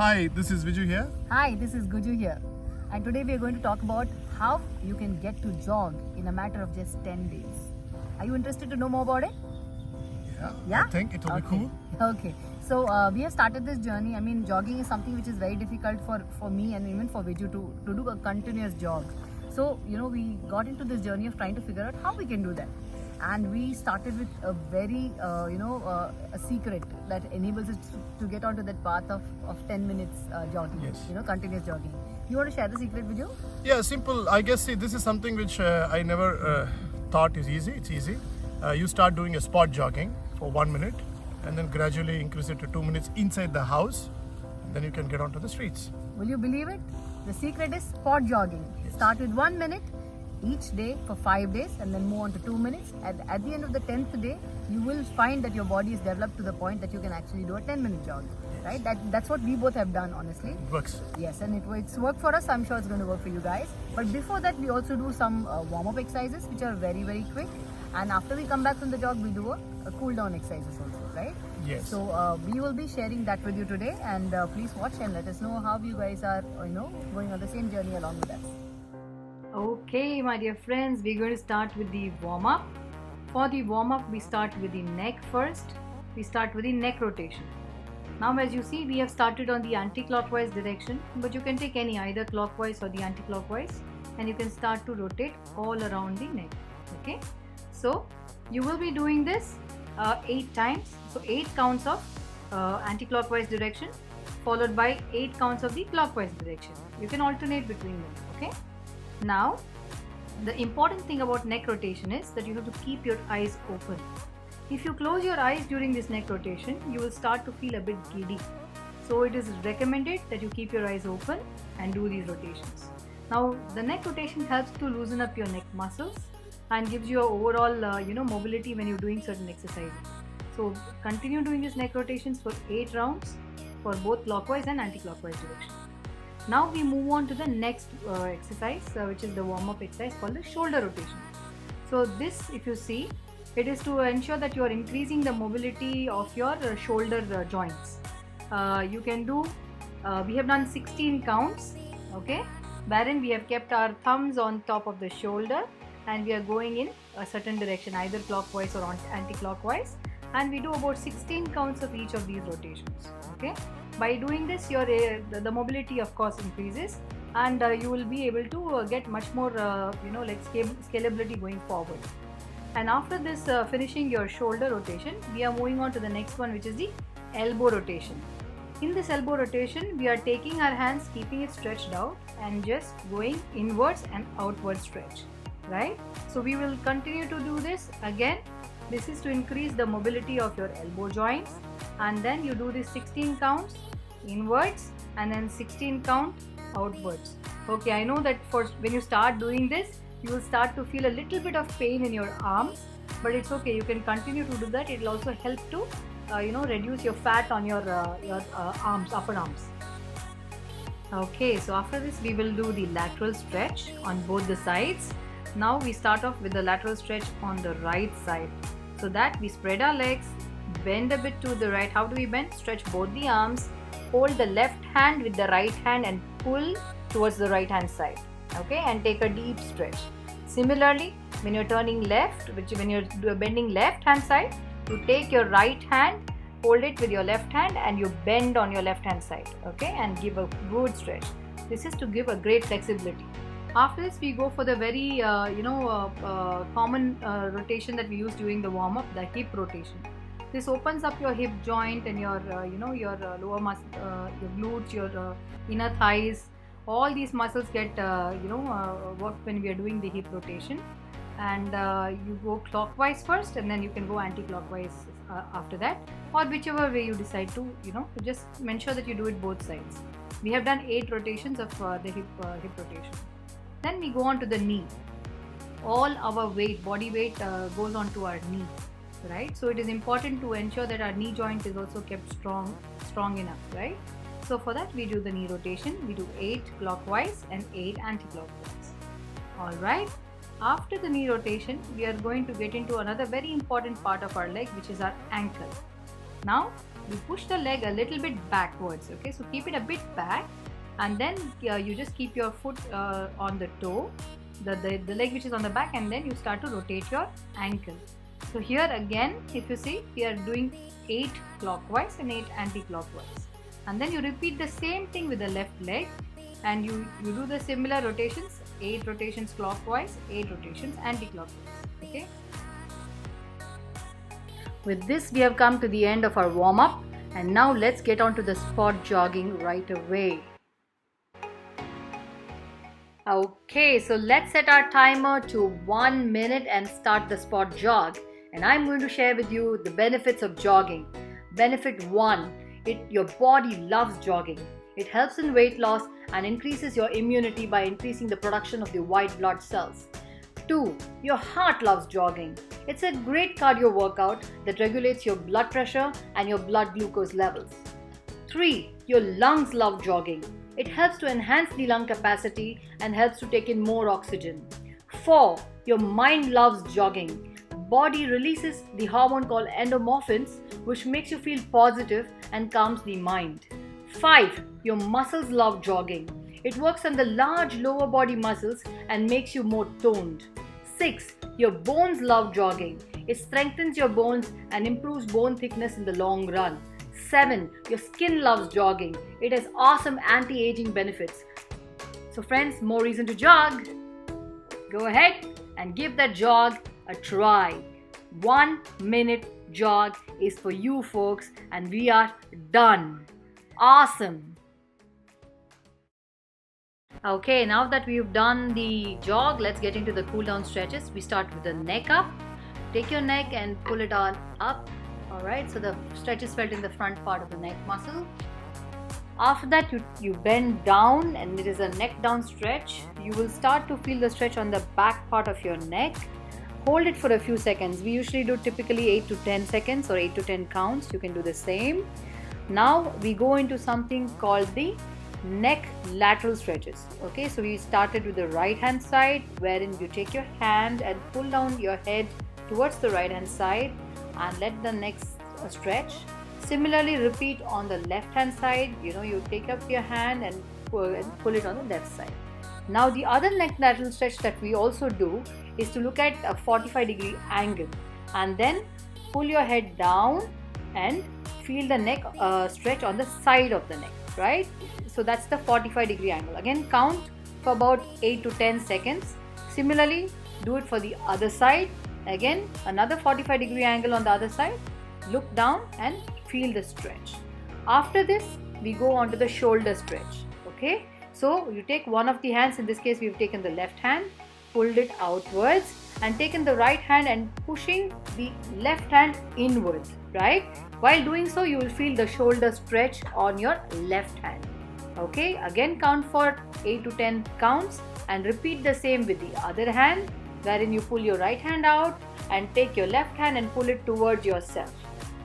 Hi, this is Viju here. Hi, this is Guju here, and today we are going to talk about how you can get to jog in a matter of just 10 days. Are you interested to know more about it? Yeah. I think it will be cool. Okay, so we have started this journey. I mean, jogging is something which is very difficult for me and even for Viju to do a continuous jog. So, we got into this journey of trying to figure out how we can do that. And we started with a very, a secret that enables us to get onto that path of 10 minutes jogging, Yes. Continuous jogging. You want to share the secret with you? Yeah, simple. I guess this is something which I never thought is easy. It's easy. You start doing a spot jogging for 1 minute and then gradually increase it to 2 minutes inside the house. And then you can get onto the streets. Will you believe it? The secret is spot jogging. Start with 1 minute each day for 5 days and then move on to 2 minutes. At the end of the 10th day, you will find that your body is developed to the point that you can actually do a 10-minute jog. Right? That's what we both have done, honestly. It works. Yes, and it's worked for us. I'm sure it's going to work for you guys. But before that, we also do some warm-up exercises, which are very, very quick. And after we come back from the jog, we do a cool-down exercises also, right? Yes. So we will be sharing that with you today, and please watch and let us know how you guys are, going on the same journey along with us. Okay, my dear friends, we're going to start with the warm-up. For the warm-up, we start with the neck first. We start with the neck rotation. Now, as you see, we have started on the anti-clockwise direction, but you can take any, either clockwise or the anti-clockwise, and you can start to rotate all around the neck. Okay, so you will be doing this 8 times. So 8 counts of anti-clockwise direction followed by 8 counts of the clockwise direction. You can alternate between them. Okay. Now, the important thing about neck rotation is that you have to keep your eyes open. If you close your eyes during this neck rotation, you will start to feel a bit giddy. So it is recommended that you keep your eyes open and do these rotations. Now, the neck rotation helps to loosen up your neck muscles and gives you an overall, mobility when you're doing certain exercises. So continue doing these neck rotations for 8 rounds for both clockwise and anti-clockwise direction. Now we move on to the next exercise, which is the warm-up exercise called the shoulder rotation. So this, if you see, it is to ensure that you are increasing the mobility of your shoulder joints. You can do, we have done 16 counts, okay, wherein we have kept our thumbs on top of the shoulder and we are going in a certain direction, either clockwise or anti-clockwise, and we do about 16 counts of each of these rotations. Okay, by doing this, your the mobility of course increases, and you will be able to get much more scalability going forward. And after this finishing your shoulder rotation, we are moving on to the next one, which is the elbow rotation. In this elbow rotation, we are taking our hands, keeping it stretched out and just going inwards and outward stretch, right? So we will continue to do this again. This is to increase the mobility of your elbow joints, and then you do this 16 counts inwards and then 16 count outwards. Okay, I know that when you start doing this, you will start to feel a little bit of pain in your arms, but it's okay. You can continue to do that. It will also help to reduce your fat on your arms, upper arms. Okay, so after this we will do the lateral stretch on both the sides. Now we start off with the lateral stretch on the right side. So that we spread our legs, bend a bit to the right. How do we bend? Stretch both the arms, hold the left hand with the right hand and pull towards the right hand side. Okay, and take a deep stretch. Similarly, when you're turning left, when you're bending left hand side, you take your right hand, hold it with your left hand and you bend on your left hand side. Okay, and give a good stretch. This is to give a great flexibility. After this, we go for the very common rotation that we use during the warm-up, the hip rotation. This opens up your hip joint and your lower muscle, your glutes, your inner thighs. All these muscles get worked when we are doing the hip rotation. And you go clockwise first, and then you can go anti-clockwise after that, or whichever way you decide to. Just ensure that you do it both sides. We have done 8 rotations of the hip rotation. Then we go on to the knee. All our weight, body weight goes on to our knee, right? So it is important to ensure that our knee joint is also kept strong enough, right? So for that we do the knee rotation. We do 8 clockwise and 8 anti-clockwise. All right. After the knee rotation, we are going to get into another very important part of our leg, which is our ankle. Now you push the leg a little bit backwards. Okay, so keep it a bit back, and then you just keep your foot on the toe, the leg which is on the back, and then you start to rotate your ankle. So here again, if you see, we are doing 8 clockwise and 8 anti-clockwise, and then you repeat the same thing with the left leg, and you do the similar rotations, 8 rotations clockwise, 8 rotations anti-clockwise. Okay. With this, we have come to the end of our warm-up, and now let's get on to the spot jogging right away. Okay, so let's set our timer to 1 minute and start the spot jog. And I'm going to share with you the benefits of jogging. Benefit 1, your body loves jogging. It helps in weight loss and increases your immunity by increasing the production of the white blood cells. 2, your heart loves jogging. It's a great cardio workout that regulates your blood pressure and your blood glucose levels. 3, your lungs love jogging. It helps to enhance the lung capacity and helps to take in more oxygen. 4, your mind loves jogging. Body releases the hormone called endorphins, which makes you feel positive and calms the mind. 5, your muscles love jogging. It works on the large lower body muscles and makes you more toned. 6, your bones love jogging. It strengthens your bones and improves bone thickness in the long run. 7, your skin loves jogging. It has awesome anti-aging benefits. So friends, more reason to jog. Go ahead and give that jog a try. 1 minute jog is for you folks, and we are done. Awesome. Okay, now that we've done the jog, let's get into the cool down stretches. We start with the neck up. Take your neck and pull it on up. Alright, so the stretch is felt in the front part of the neck muscle. After that, you bend down, and it is a neck down stretch. You will start to feel the stretch on the back part of your neck. Hold it for a few seconds. We usually do typically 8 to 10 seconds or 8 to 10 counts. You can do the same. Now we go into something called the neck lateral stretches. Okay, so we started with the right hand side, wherein you take your hand and pull down your head towards the right hand side and let the neck stretch. Similarly, repeat on the left hand side. You take up your hand and pull it on the left side. Now the other neck lateral stretch that we also do is to look at a 45-degree angle, and then pull your head down and feel the neck stretch on the side of the neck, right? So that's the 45-degree angle. Again, count for about 8 to 10 seconds. Similarly, do it for the other side. Again, another 45-degree angle on the other side. Look down and feel the stretch. After this, we go on to the shoulder stretch. Okay, so you take one of the hands. In this case, we've taken the left hand, pulled it outwards, and taken the right hand and pushing the left hand inwards, right? While doing so, you will feel the shoulder stretch on your left hand. Okay, again count for 8 to 10 counts and repeat the same with the other hand, wherein you pull your right hand out and take your left hand and pull it towards yourself.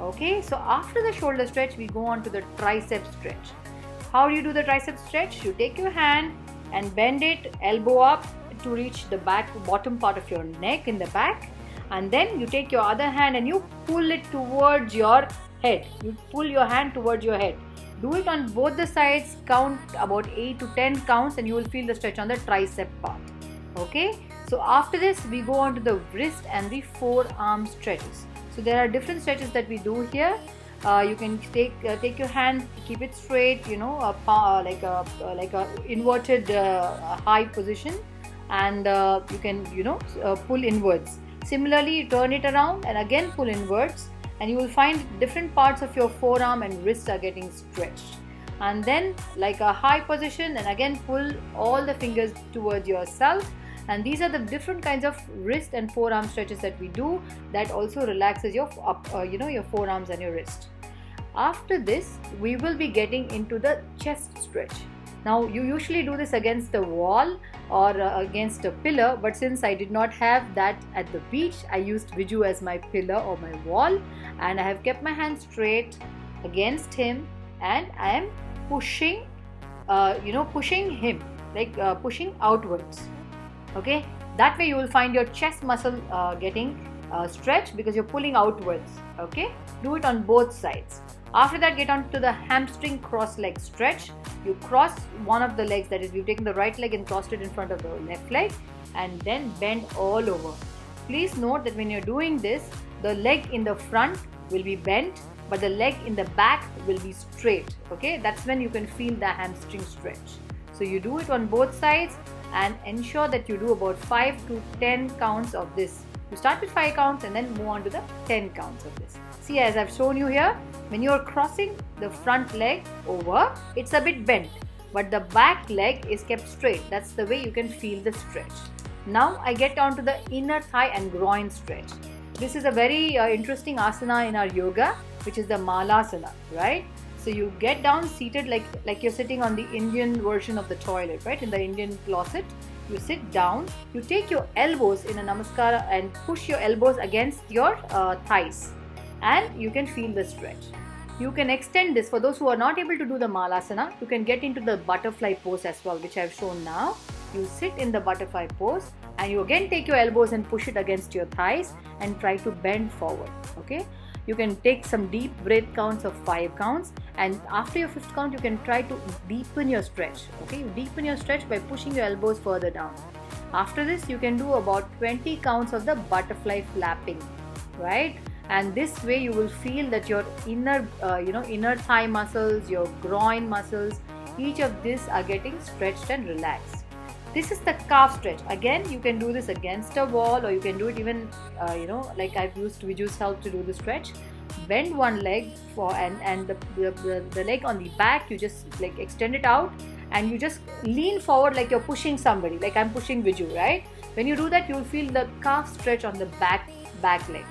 Okay, so after the shoulder stretch, we go on to the tricep stretch. How do you do the tricep stretch? You take your hand and bend it elbow up to reach the bottom part of your neck in the back, and then you take your other hand and you pull it towards your head. You pull your hand towards your head. Do it on both the sides. Count about 8 to 10 counts and you will feel the stretch on the tricep part. Okay, so after this we go on to the wrist and the forearm stretches. So there are different stretches that we do here. You can take your hand, keep it straight, like a inverted high position, and you can pull inwards. Similarly, turn it around and again pull inwards, and you will find different parts of your forearm and wrist are getting stretched. And then like a high position, and again pull all the fingers towards yourself. And these are the different kinds of wrist and forearm stretches that we do that also relaxes your your forearms and your wrist. After this, we will be getting into the chest stretch. Now you usually do this against a wall or against a pillar, but since I did not have that at the beach, I used Viju as my pillar or my wall, and I have kept my hand straight against him, and I am pushing, pushing him, pushing outwards. Okay, that way you will find your chest muscle getting stretch because you're pulling outwards. Okay, do it on both sides. After that, get on to the hamstring cross leg stretch. You cross one of the legs, that is, we've taken the right leg and crossed it in front of the left leg, and then bend all over. Please note that when you're doing this, the leg in the front will be bent, but the leg in the back will be straight. Okay, that's when you can feel the hamstring stretch. So you do it on both sides and ensure that you do about 5 to 10 counts of this. You start with 5 counts and then move on to the 10 counts of this. See, as I've shown you here, when you are crossing the front leg over, it's a bit bent, but the back leg is kept straight. That's the way you can feel the stretch. Now I get on to the inner thigh and groin stretch. This is a very interesting asana in our yoga, which is the Malasana, right? So you get down seated like you're sitting on the Indian version of the toilet, right? In the Indian closet, you sit down, you take your elbows in a namaskara and push your elbows against your thighs, and you can feel the stretch. You can extend this. For those who are not able to do the Malasana, you can get into the butterfly pose as well, which I've shown now. You sit in the butterfly pose and you again take your elbows and push it against your thighs and try to bend forward. Okay, you can take some deep breath counts of 5 counts, and after your 5th count you can try to deepen your stretch. Okay, you deepen your stretch by pushing your elbows further down. After this, you can do about 20 counts of the butterfly flapping, right? And this way you will feel that your inner inner thigh muscles, your groin muscles, each of these are getting stretched and relaxed. This is the calf stretch. Again, you can do this against a wall, or you can do it even like I've used Viju's help to do the stretch. Bend one leg and the leg on the back, you just like extend it out and you just lean forward like you're pushing somebody, like I'm pushing Viju, right? When you do that, you'll feel the calf stretch on the back leg.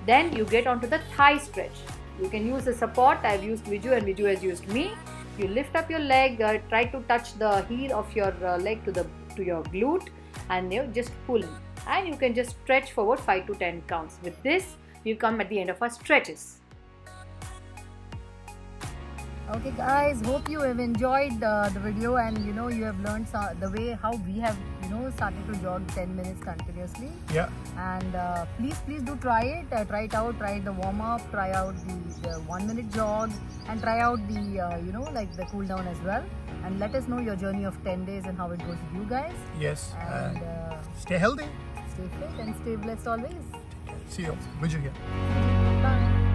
Then you get onto the thigh stretch. You can use the support. I've used Viju and Viju has used me. You lift up your leg, try to touch the heel of your leg to your glute, and you just pull. And you can just stretch forward 5 to 10 counts. With this, we come at the end of our stretches. Okay guys, hope you have enjoyed the video, and you have learned the way how we have started to jog 10 minutes continuously. Yeah. And please do try it. Try it out. Try the warm up. Try out the 1 minute jog, and try out the like the cool down as well. And let us know your journey of 10 days and how it goes with you guys. Yes. And stay healthy. Stay fit and stay blessed always. See you. Viju here. Bye.